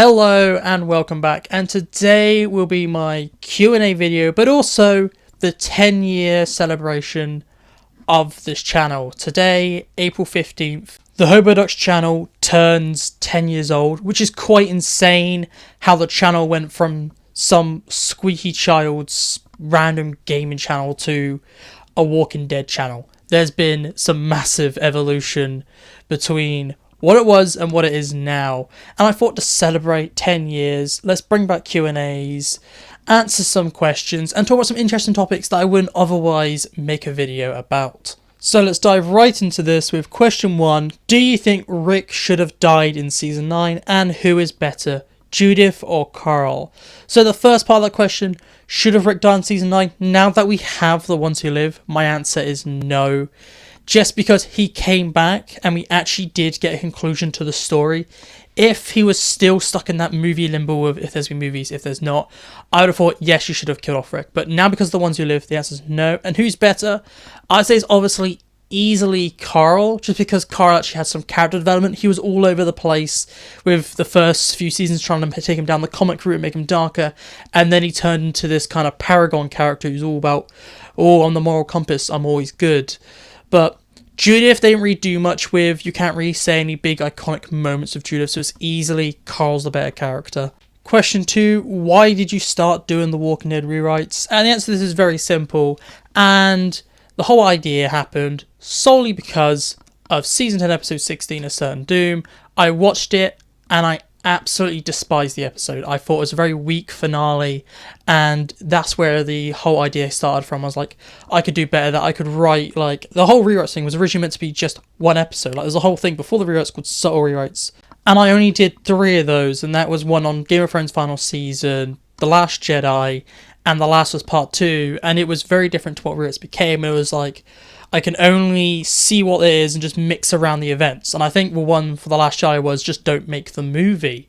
Hello and welcome back, and today will be my Q&A video, but also the 10-year celebration of this channel. Today, April 15th, the Hobo Ducks channel turns 10 years old, which is quite insane how the channel went from some squeaky child's random gaming channel to a Walking Dead channel. There's been some massive evolution between what it was and what it is now, and I thought to celebrate 10 years, let's bring back Q&As, answer some questions, and talk about some interesting topics that I wouldn't otherwise make a video about. So let's dive right into this with question 1. Do you think Rick should have died in season 9, and who is better, Judith or Carl? So the first part of that question, should have Rick died in season 9? Now that we have The Ones Who Live, my answer is no. Just because he came back and we actually did get a conclusion to the story. If he was still stuck in that movie limbo of if there's been movies, if there's not, I would have thought, yes, you should have killed off Rick. But now because of The Ones Who Live, the answer is no. And who's better? I'd say it's obviously easily Carl, just because Carl actually had some character development. He was all over the place with the first few seasons trying to take him down the comic route and make him darker. And then he turned into this kind of paragon character who's all about, on the moral compass, I'm always good. But Judith, they didn't really do much with. You can't really say any big iconic moments of Judith, so it's easily Carl's the better character. Question 2, why did you start doing the Walking Dead rewrites? And the answer to this is very simple, and the whole idea happened solely because of season 10 episode 16, A Certain Doom. I watched it and I absolutely despised the episode. I thought it was a very weak finale, and that's where the whole idea started from. I was like, I could do better, that I could write, like, the whole rewrite thing was originally meant to be just one episode. Like, there's a whole thing before the rewrites called subtle rewrites, and I only did 3 of those, and that was one on Game of Thrones final season, The Last Jedi, and the last was part 2, and it was very different to what rewrites became. It was like, I can only see what it is and just mix around the events. And I think the one for The Last Jedi was just don't make the movie.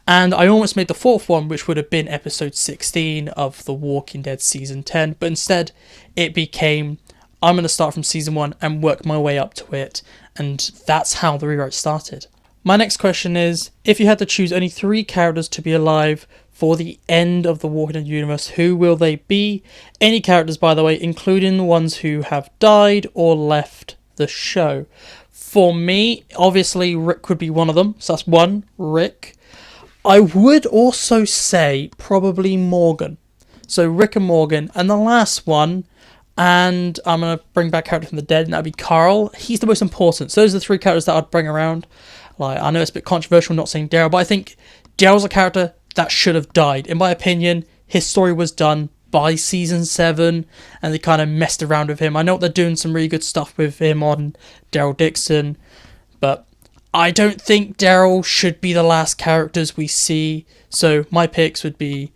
And I almost made the 4th one, which would have been episode 16 of The Walking Dead season 10. But instead, it became, I'm going to start from season 1 and work my way up to it. And that's how the rewrite started. My next question is, if you had to choose only 3 characters to be alive for the end of the Walking Dead universe, who will they be? Any characters, by the way, including the ones who have died or left the show. For me, obviously, Rick would be one of them. So that's 1, Rick. I would also say probably Morgan. So Rick and Morgan. And the last one, and I'm going to bring back a character from the dead, and that would be Carl. He's the most important. So those are the 3 characters that I'd bring around. Like, I know it's a bit controversial not saying Daryl, but I think Daryl's a character that should have died. In my opinion, his story was done by season 7, and they kind of messed around with him. I know they're doing some really good stuff with him on Daryl Dixon, but I don't think Daryl should be the last characters we see. So my picks would be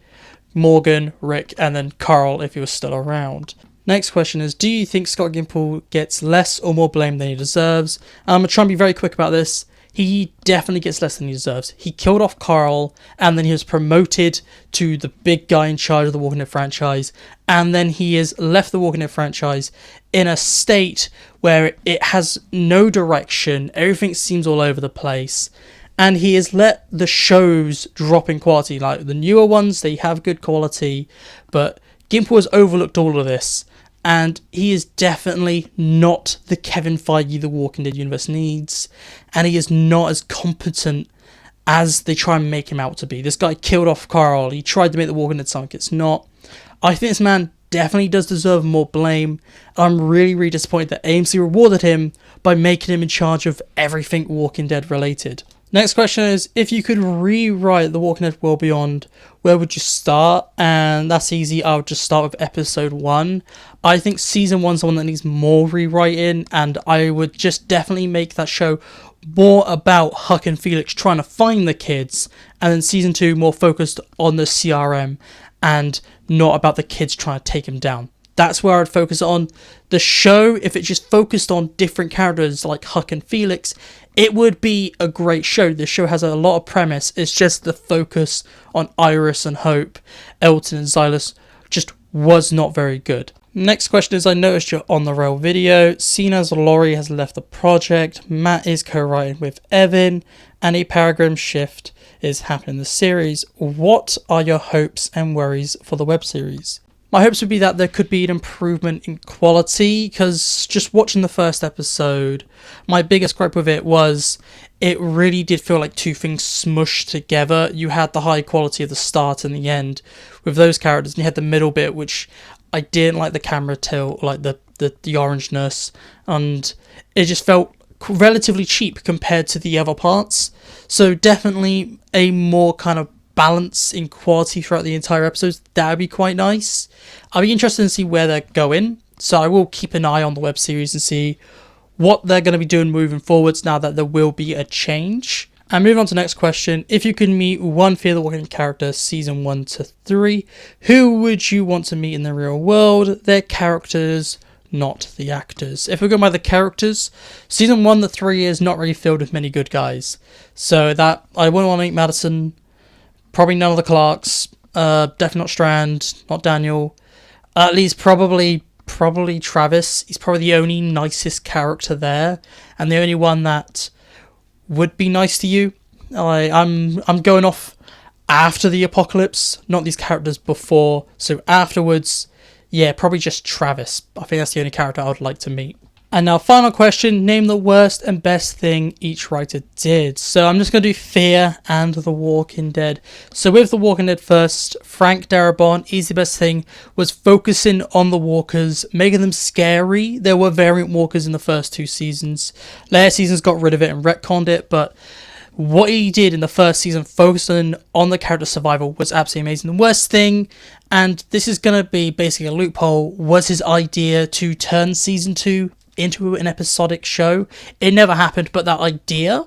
Morgan, Rick, and then Carl if he was still around. Next question is, do you think Scott Gimple gets less or more blame than he deserves? And I'm going to try and be very quick about this. He definitely gets less than he deserves. He killed off Carl, and then he was promoted to the big guy in charge of the Walking Dead franchise, and then he has left the Walking Dead franchise in a state where it has no direction, everything seems all over the place, and he has let the shows drop in quality. Like, the newer ones, they have good quality, but Gimple has overlooked all of this, and he is definitely not the Kevin Feige the Walking Dead universe needs, and he is not as competent as they try and make him out to be. This guy killed off Carl, he tried to make the Walking Dead something it's not. I think this man definitely does deserve more blame. I'm really, really disappointed that AMC rewarded him by making him in charge of everything Walking Dead related. Next question is, if you could rewrite The Walking Dead World Beyond, where would you start? And that's easy, I would just start with episode 1. I think season 1's the one that needs more rewriting, and I would just definitely make that show more about Huck and Felix trying to find the kids, and then season 2 more focused on the CRM and not about the kids trying to take him down. That's where I'd focus on. The show, if it just focused on different characters like Huck and Felix, it would be a great show. The show has a lot of premise. It's just the focus on Iris and Hope, Elton and Silas just was not very good. Next question is, I noticed your on the rail video. Seen as Laurie has left the project, Matt is co-writing with Evan, and a paradigm shift is happening in the series. What are your hopes and worries for the web series? My hopes would be that there could be an improvement in quality, because just watching the first episode, my biggest gripe with it was it really did feel like two things smushed together. You had the high quality of the start and the end with those characters, and you had the middle bit, which I didn't like the camera tilt, like the orangeness, and it just felt relatively cheap compared to the other parts. So definitely a more kind of balance in quality throughout the entire episodes, that would be quite nice. I'll be interested to see where they're going, so I will keep an eye on the web series and see what they're going to be doing moving forwards now that there will be a change. And moving on to the next question, if you could meet one Fear the Walking Dead character season 1 to 3, who would you want to meet in the real world? Their characters, not the actors. If we go by the characters, season 1 to 3 is not really filled with many good guys, so that I wouldn't want to meet Madison. Probably none of the Clarks. Definitely not Strand. Not Daniel. At least probably Travis. He's probably the only nicest character there, and the only one that would be nice to you. I'm going off after the apocalypse, not these characters before. So afterwards, yeah, probably just Travis. I think that's the only character I would like to meet. And now, final question, name the worst and best thing each writer did. So I'm just going to do Fear and The Walking Dead. So with The Walking Dead first, Frank Darabont, easy best thing was focusing on the walkers, making them scary. There were variant walkers in the first 2 seasons. Later seasons got rid of it and retconned it, but what he did in the first season, focusing on the character survival, was absolutely amazing. The worst thing, and this is going to be basically a loophole, was his idea to turn season 2 into an episodic show. It never happened, but that idea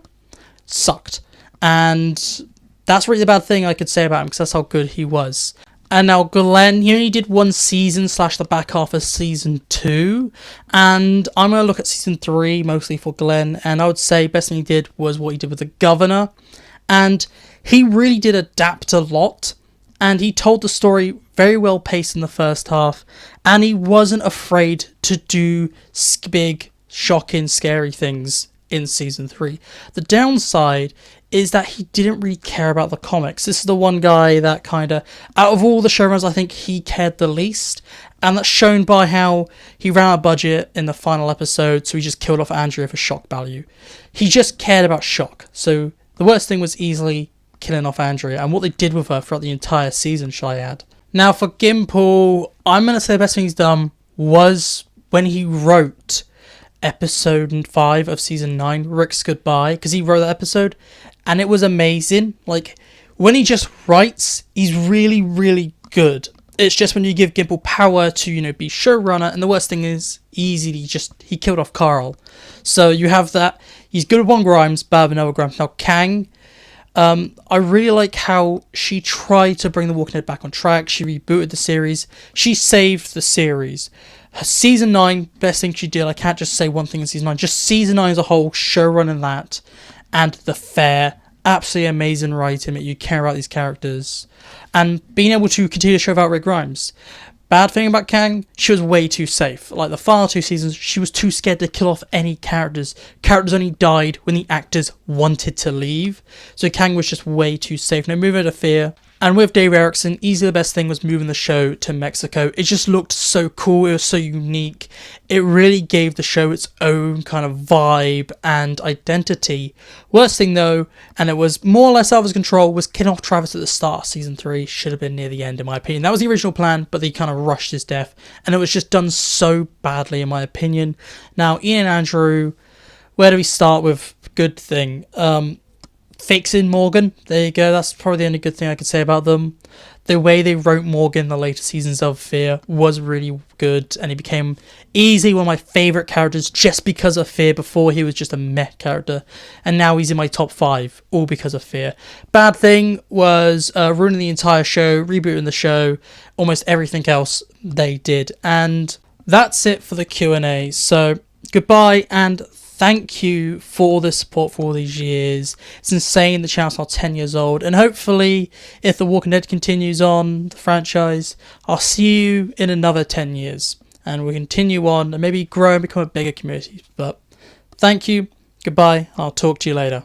sucked, and that's really the bad thing I could say about him, because that's how good he was. And now Glenn, he only did 1 season / the back half of season 2, and I'm going to look at season 3 mostly for Glenn, and I would say best thing he did was what he did with the governor, and he really did adapt a lot, and he told the story very well paced in the first half, and he wasn't afraid to do big, shocking, scary things in season 3. The downside is that he didn't really care about the comics. This is the one guy that kind of, out of all the showrunners, I think he cared the least, and that's shown by how he ran out of budget in the final episode, so he just killed off Andrea for shock value. He just cared about shock, so the worst thing was easily killing off Andrea, and what they did with her throughout the entire season, shall I add. Now for Gimple, I'm going to say the best thing he's done was when he wrote episode 5 of season 9, Rick's Goodbye, because he wrote that episode, and it was amazing. Like, when he just writes, he's really, really good. It's just when you give Gimple power to, be showrunner, and the worst thing is, he killed off Carl. So you have that. He's good with one Grimes, bad with another Grimes. Now Kang, I really like how she tried to bring The Walking Dead back on track. She rebooted the series. She saved the series. Her season 9, best thing she did. I can't just say one thing in season 9. Just season 9 as a whole, showrunning that, and The Fair. Absolutely amazing writing that you care about these characters. And being able to continue to show about Rick Grimes. Bad thing about Kang, she was way too safe. Like the final 2 seasons, she was too scared to kill off any characters. Characters only died when the actors wanted to leave. So Kang was just way too safe. Now moving to Fear. And with Dave Erickson, easily the best thing was moving the show to Mexico. It just looked so cool. It was so unique. It really gave the show its own kind of vibe and identity. Worst thing though, and it was more or less out of his control, was killing off Travis at the start of season 3. Should have been near the end in my opinion. That was the original plan, but they kind of rushed his death. And it was just done so badly in my opinion. Now, Ian and Andrew, where do we start with good thing? Fixing Morgan, there you go, that's probably the only good thing I could say about them. The way they wrote Morgan in the later seasons of Fear was really good, and he became easily one of my favourite characters just because of Fear. Before he was just a meh character, and now he's in my top 5, all because of Fear. Bad thing was ruining the entire show, rebooting the show, almost everything else they did. And that's it for the Q&A, so goodbye and thank you for all the support for all these years. It's insane the channel's now 10 years old. And hopefully, if The Walking Dead continues on, the franchise, I'll see you in another 10 years. And we'll continue on and maybe grow and become a bigger community. But thank you, goodbye, I'll talk to you later.